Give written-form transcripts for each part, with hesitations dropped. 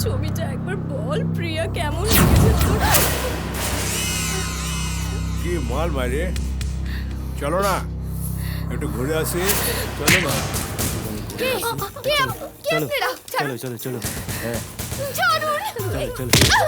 ছবিটা একবার বল প্রিয়া, কেমন লেগেছে তোর? কি মাল মারে, চলো না একটু ঘুরে আসি। চলো না, চলো চলো চলো হ্যাঁ চলো চলো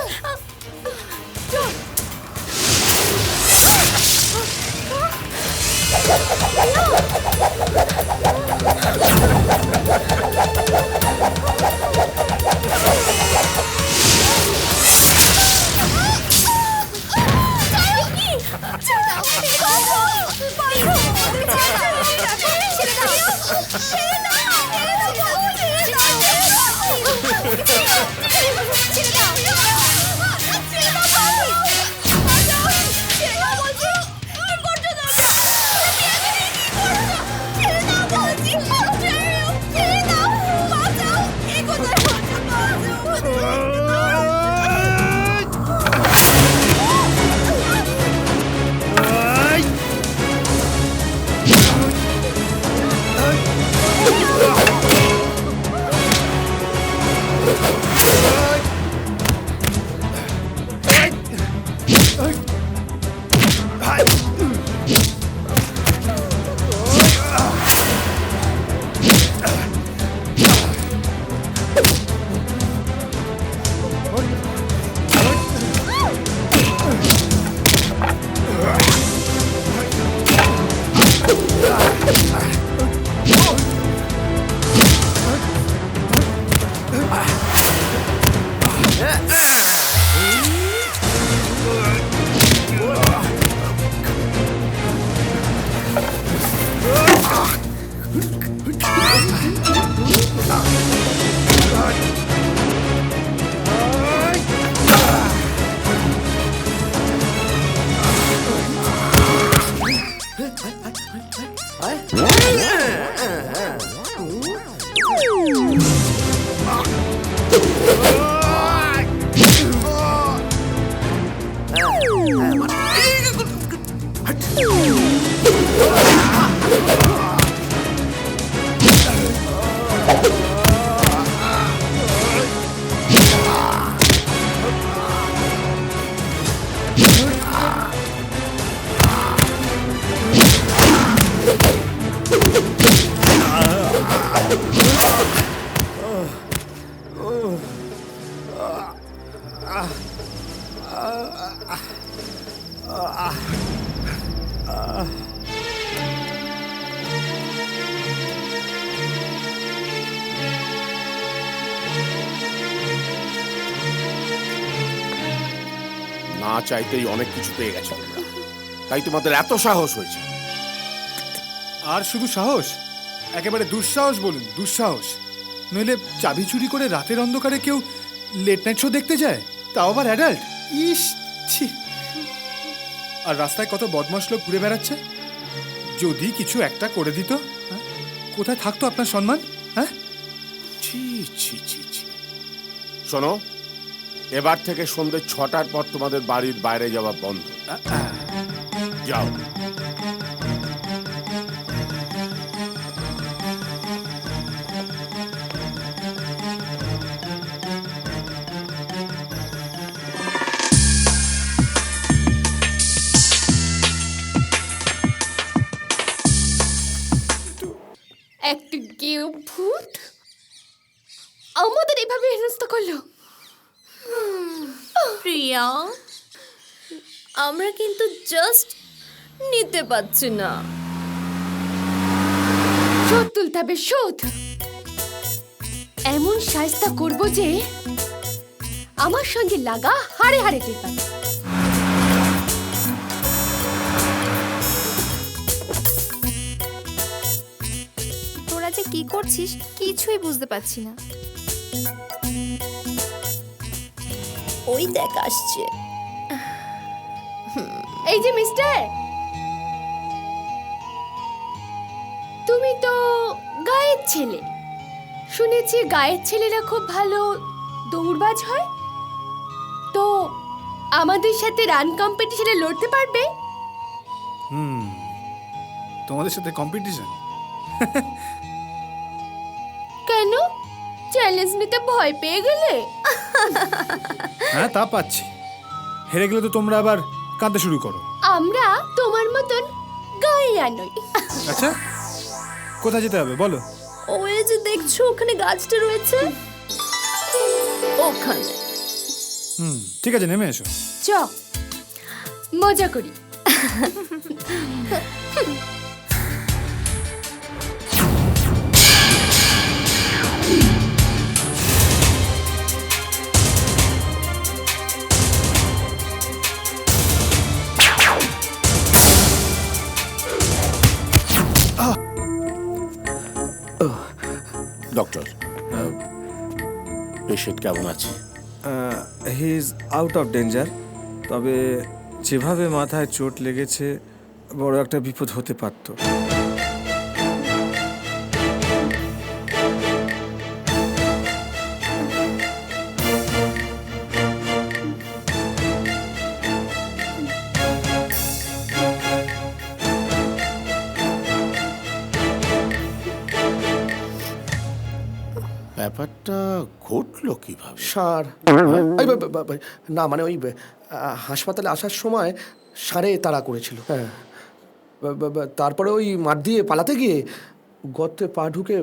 না চাইতেই অনেক কিছু পেয়ে গেছে তোমরা, তাই তোমাদের এত সাহস হয়েছে। আর শুধু সাহস, একেবারে দুঃসাহস বলুন, দুঃসাহস। নইলে চাবি চুরি করে রাতের অন্ধকারে কেউ লেট নাইট শো দেখতে যায়, তাও আবার অ্যাডাল্ট। ইস ছি। আর রাস্তায় কত বদমাশ লোক ঘুরে বেড়াচ্ছে, যদি কিছু একটা করে দিত, হ্যাঁ, কোথায় থাকতো আপনার সম্মান? হ্যাঁ, ছি ছি ছি ছি। শোনো, এবার থেকে সন্ধ্যে 6টার পর তোমাদের বাড়ির বাইরে যাওয়া বন্ধ। যাও। একটা গেও ভূত আমাদের এভাবে হেনস্থা করলো। প্রিয়া, আমরা কিন্তু জাস্ট নিতে পারছি না। শোধ তুলতে হবে, শোধ। এমন শায়েস্তা করব যে আমার সঙ্গে লাগা হাড়ে হাড়ে টের পাবে। তোরা যে কি করছিস কিছুই বুঝতে পারছি না। ওই দেখ আসছে। এই যে মিস্টার, তুমি তো গায়ের ছেলে। শুনেছি গায়ের ছেলেরা খুব ভালো দৌড়বাজ হয়, তো আমাদের সাথে রান কম্পিটিশনে লড়তে পারবে? তোমাদের সাথে কম্পিটিশন। কেন চ্যালেঞ্জ নিতে ভয় পেয়ে গেলে? হ্যাঁ, তা পাচ্ছি। হেরে গেলে তো তোমরা আবার কাঁদতে শুরু করো। আমরা তোমার মতন গাইয়া নই। আচ্ছা, কোথায় যেতে হবে বলো? ওই যে দেখছো ওখানে গাছটা রয়েছে, ওখানে। ঠিক আছে, নেমে এসো। চ মজা করি। ডক্টর, পেশেন্ট কেমন আছে? He is out of danger, তবে যেভাবে মাথায় চোট লেগেছে বড় একটা বিপদ হতে পারত। ব্যাপারটা ঘটলো কিভাবে? সার না, মানে ওই হাসপাতালে আসার সময় সারে তাড়া করেছিল। হ্যাঁ, তারপরে ওই মাঠ দিয়ে পালাতে গিয়ে গর্তে পা ঢুকে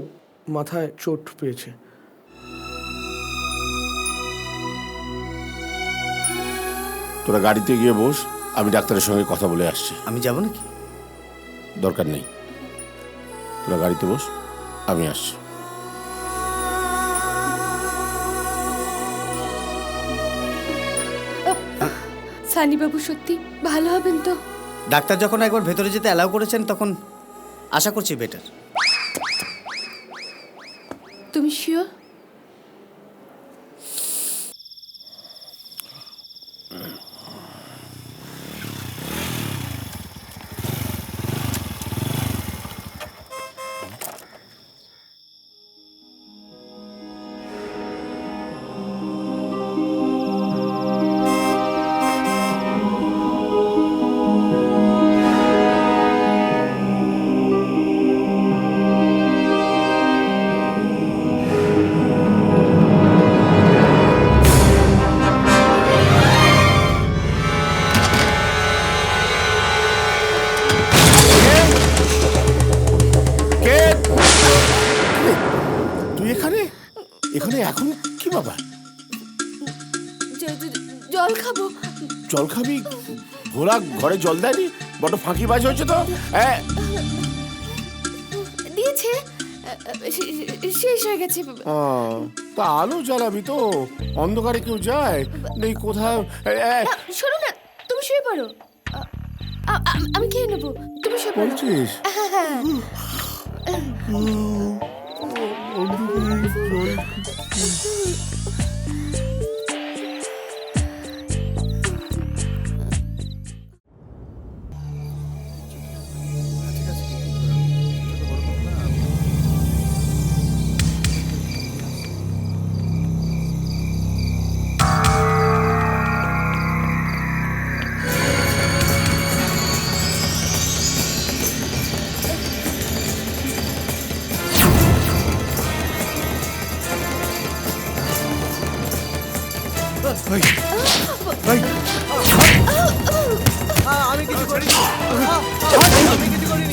মাথায় চোট পেয়েছে। তোরা গাড়িতে গিয়ে বস, আমি ডাক্তারের সঙ্গে কথা বলে আসছি। আমি যাব নাকি? দরকার নেই, তোরা গাড়িতে বস, আমি আসছি। সানি বাবু সত্যি ভালো হবেন তো? ডাক্তার যখন একবার ভেতরে যেতে অ্যালাউ করেছেন তখন আশা করছি বেটার। তুমি শিওর? তুই এখানে এখানে এখন কি বাবা? জল খাবো। জল খাবি? ভোলা ঘরে জল দেয়নি? বড় ফাঁকিবাজ হয়েছে তো। দিয়েছে, শেষ হয়ে গেছে। তা আলো জ্বালাবি তো, অন্ধকারে কেউ যায় নেই কোথাও। শোনো না, তুমি শুয়ে পড়ো। আমি খেয়ে নেবো, তুমি শুয়ে পড়ো। বলছিস? আমি কিছু করিনি। আমি কিছু করিনি।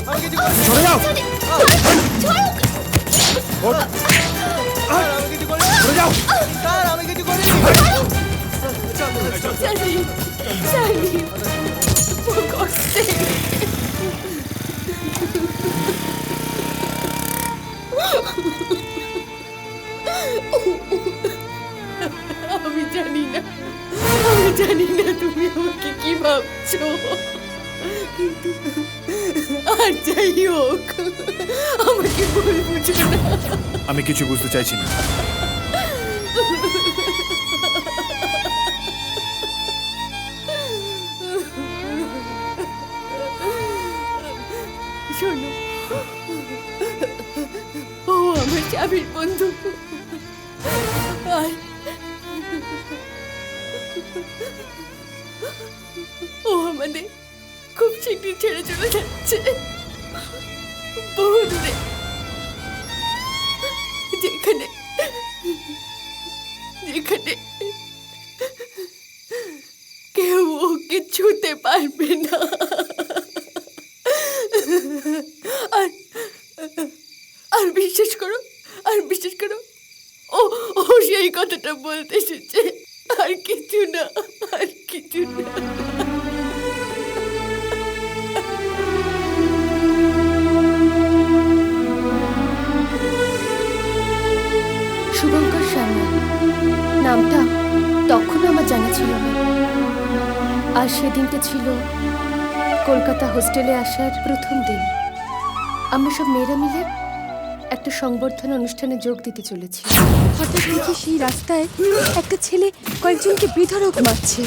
আমি কিছু করিনি। সরে যাও, আমি কিছু করিনি। সরে যাও। স্যার, আমি কিছু করিনি। সানি, সানি, ও করছে। আমি জানি না তুমি আমাকে কি ভাবছো, কিন্তু আর যাই হোক আমাকে ভুল বুঝো না। আমি কিছু বুঝতে চাইছি না। শোনো, ও আমার চাবির বন্ধু, আর ও আমাদের খুব শীঘ্রই ছেড়ে চলে যাচ্ছে, বহু দূরে, যেখানে যেখানে কেউ ওকে ছুতে পারবে না। আর আর বিশ্বাস করো, ও ও সেই কথাটা বলতে এসেছে, আর কিছু না, আর কিছু না। শুভঙ্কর শর্মা নামটা তখনও আমার জানা ছিল না। আর সেদিনটা ছিল কলকাতা হোস্টেলে আসার প্রথম দিন। আমরা সব মেয়েরা মিলে একটা সংবর্ধনা অনুষ্ঠানে যোগ দিতে চলেছি। হঠাৎ দেখি সেই রাস্তায় একটা ছেলে কয়েকজনকে বেধড়ক মারছে।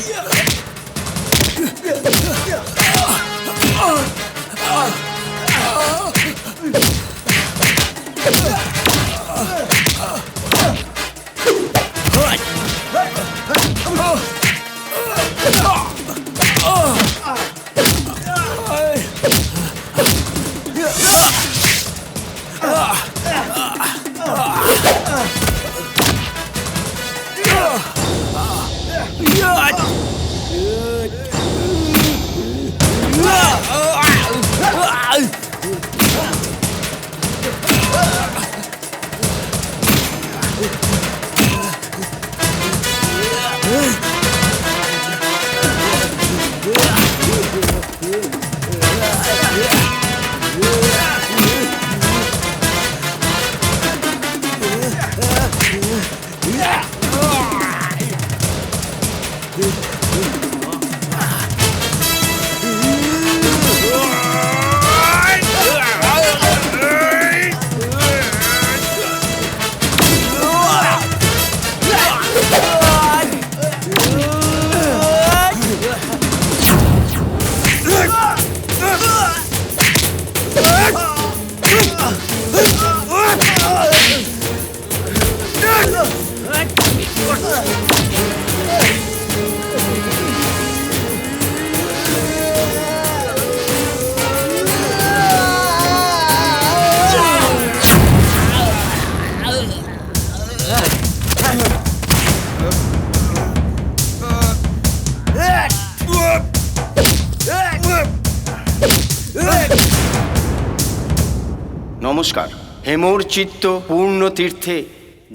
নমস্কার। হেমোর চিত্ত পূর্ণ তীর্থে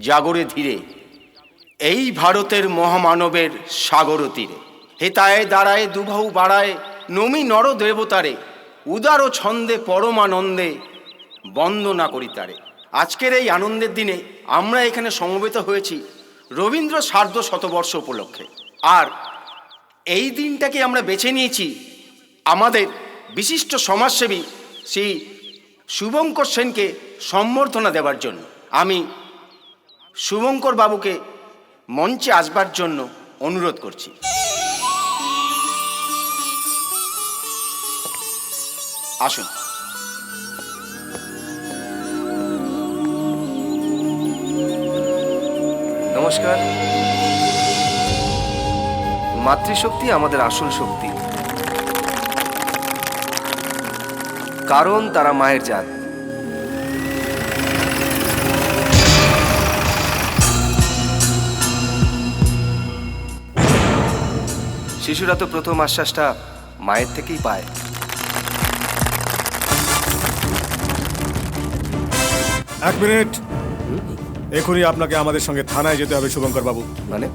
জাগরে ধীরে, এই ভারতের মহামানবের সাগর তীরে। হেতায় দাঁড়ায় দুবাহু বাড়ায় নমি নর দেবতারে, উদার ছন্দে পরমানন্দে বন্দনা করি তারে। আজকের এই আনন্দের দিনে আমরা এখানে সমবেত হয়েছি রবীন্দ্র সার্ধ শতবর্ষ উপলক্ষে। আর এই দিনটাকে আমরা বেছে নিয়েছি আমাদের বিশিষ্ট সমাজসেবী শ্রী শুভঙ্কর সেনকে সম্বর্ধনা দেওয়ার জন্য। আমি শুভঙ্কর বাবুকে মঞ্চে আসবার জন্য অনুরোধ করছি। আসুন। নমস্কার। মাতৃশক্তি আমাদের আসল শক্তি, কারণ তারা মায়ের জাত। শিশুরা তো প্রথম আশ্বাসটা মায়ের থেকেই পায়। এক মিনিট, এখনই আপনাকে আমাদের সঙ্গে থানায় যেতে হবে শুভঙ্কর বাবু। মানে?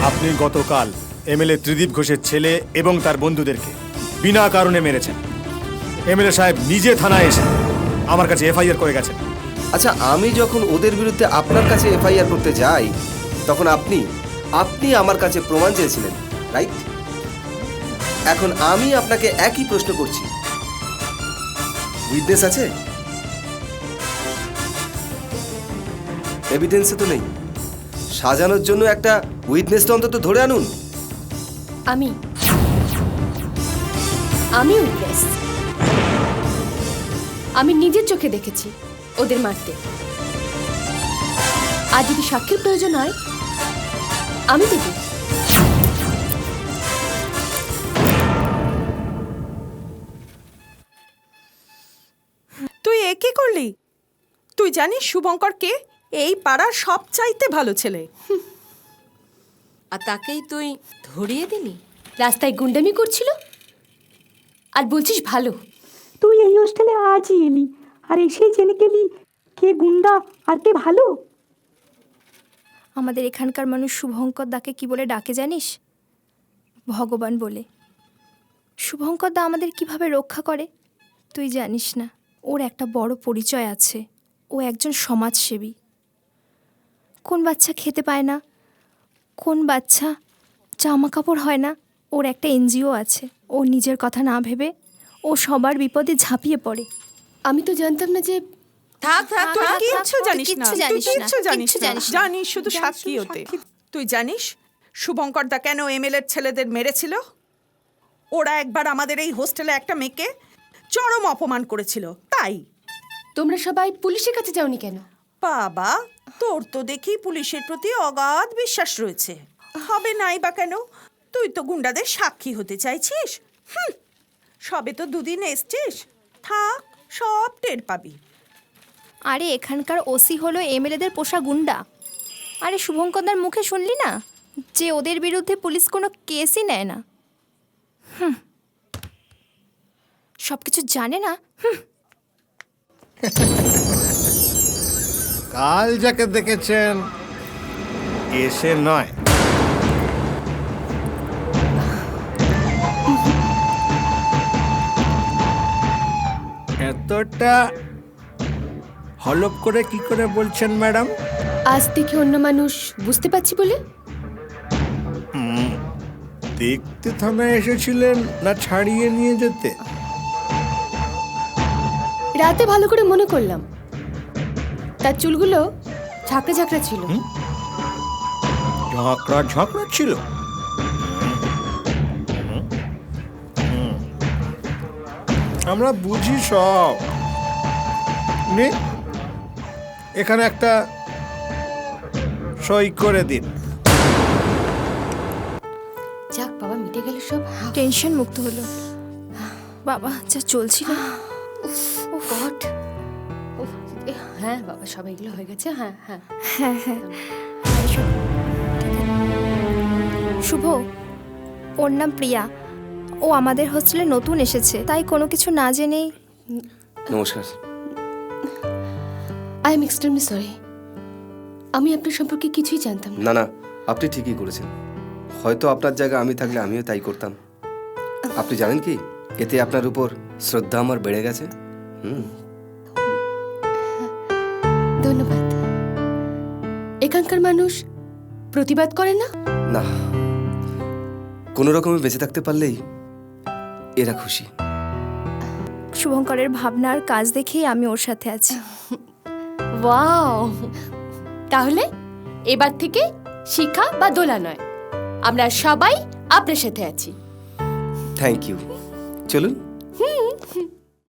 আপনি গতকাল এমএলএ ত্রিদীপ ঘোষের ছেলে এবং তার বন্ধুদেরকে বিনা কারণে মেরেছেন। এমএলএ সাহেব নিজে থানায় এসে আমার কাছে এফআইআর করে গেছেন। আচ্ছা, আমি যখন ওদের বিরুদ্ধে আপনার কাছে এফআইআর করতে যাই তখন আপনি আমার কাছে প্রমাণ চেয়েছিলেন, রাইট? এখন আমি আপনাকে একই প্রশ্ন করছি, উইটনেস আছে? এভিডেন্সে তো নেই। সাজানোর জন্য একটা উইটনেস তো অন্তত ধরে আনুন। আমি উইটনেস। আমি নিজের চোখে দেখেছি ওদের মারতে। আর যদি সাক্ষীর প্রয়োজন হয় আমি দেব। কি করলি? তুই জানিস শুভঙ্কর কে? এই পাড়ার সবচাইতে ভালো ছেলে। আর তাকেই তুই ধরিয়ে দিলি? রাস্তায় গুন্ডামি করছিল আর বলছিস ভালো। তুই এই হোস্টেলে আজই এলি আর এসেই জেনে গেলি কে গুন্ডা আর কে ভালো। আমাদের এখানকার মানুষ শুভঙ্কর দাকে কি বলে ডাকে জানিস? ভগবান বলে। শুভঙ্কর দা আমাদের কিভাবে রক্ষা করে তুই জানিস না। ওর একটা বড় পরিচয় আছে, ও একজন সমাজসেবী। কোন বাচ্চা খেতে পায় না, কোন বাচ্চা জামা কাপড় হয় না, ওর একটা এনজিও আছে। ও নিজের কথা না ভেবে ও সবার বিপদে ঝাঁপিয়ে পড়ে। আমি তো জানতাম না যে থাক থাক, তুই থাক, কিচ্ছু থাক, জানিস তুই না, কিচ্ছু তুই জানিস না, কিচ্ছু জানিস কিচ্ছু না। জানিস না। জানিস শুধু সাক্ষী হতে। তুই জানিস শুভঙ্কর দা কেন এমএলএর ছেলেদের মেরেছিল? ওরা একবার আমাদের এই হোস্টেলে একটা মেয়েকে চরম অপমান করেছিল, তাই। তোমরা সবাই পুলিশের কাছে যাওনি কেন? বাবা, তোর তো দেখি পুলিশের প্রতি অগাধ বিশ্বাস রয়েছে। হবে নাই বা কেন? তুই তো গুন্ডাদের সাক্ষী হতে চাইছিস। সবে তো দুদিন এসছিস, থাক সব টের পাবি। আরে এখানকার ওসি হলো এমএলএদের পোষা গুন্ডা। আরে শুভঙ্করদার মুখে শুনলি না যে ওদের বিরুদ্ধে পুলিশ কোনো কেসই নেয় না। সব কিছু জানে না। কাল যাকে দেখেছেন এসে নয়, এতটা হলপ করে কি করে বলছেন ম্যাডাম? আজ দেখে অন্য মানুষ বুঝতে পারছি বলে। দেখতে থানায় এসেছিলেন না ছাড়িয়ে নিয়ে যেতে? রাতে ভালো করে মনে করলাম তার চুলগুলো ঝাঁকড়া ঝাঁকড়া ছিল। ঝাঁকড়া ঝাঁকড়া ছিল? আমরা বুঝি সব। নে, এখানে একটা সই করে দিন। যাক বাবা, মিটে গেল সব। টেনশন মুক্ত হলো। বাবা যা চলছিল। গড। হ্যাঁ বাবা, সব এগুলো হয়ে গেছে। হ্যাঁ হ্যাঁ হ্যাঁ হ্যাঁ। শুভ, ওর নাম প্রিয়া। ও আমাদের হোস্টেলে নতুন এসেছে, তাই কোনো কিছু না জেনেই। নমস্কার। I am extremely sorry. আমি আপনার সম্পর্কে কিছুই জানতাম না। না না, আপনি ঠিকই করেছেন। হয়তো আপনার জায়গা আমি থাকলে আমিও তাই করতাম। আপনি জানেন কি, এতে আপনার উপর শ্রদ্ধা আমার বেড়ে গেছে। ধন্যবাদ। এখানকার মানুষ প্রতিবাদ করে না? না, কোনো রকমে বেঁচে থাকতে পারলেই এরা খুশি। শুভঙ্করের ভাবনা আর কাজ দেখেই আমি ওর সাথে আছি। ওয়াও! তাহলে এবার থেকে শিখা বা দোলা নয়, আমরা সবাই আপনার সাথে আছি। Thank you. চলুন।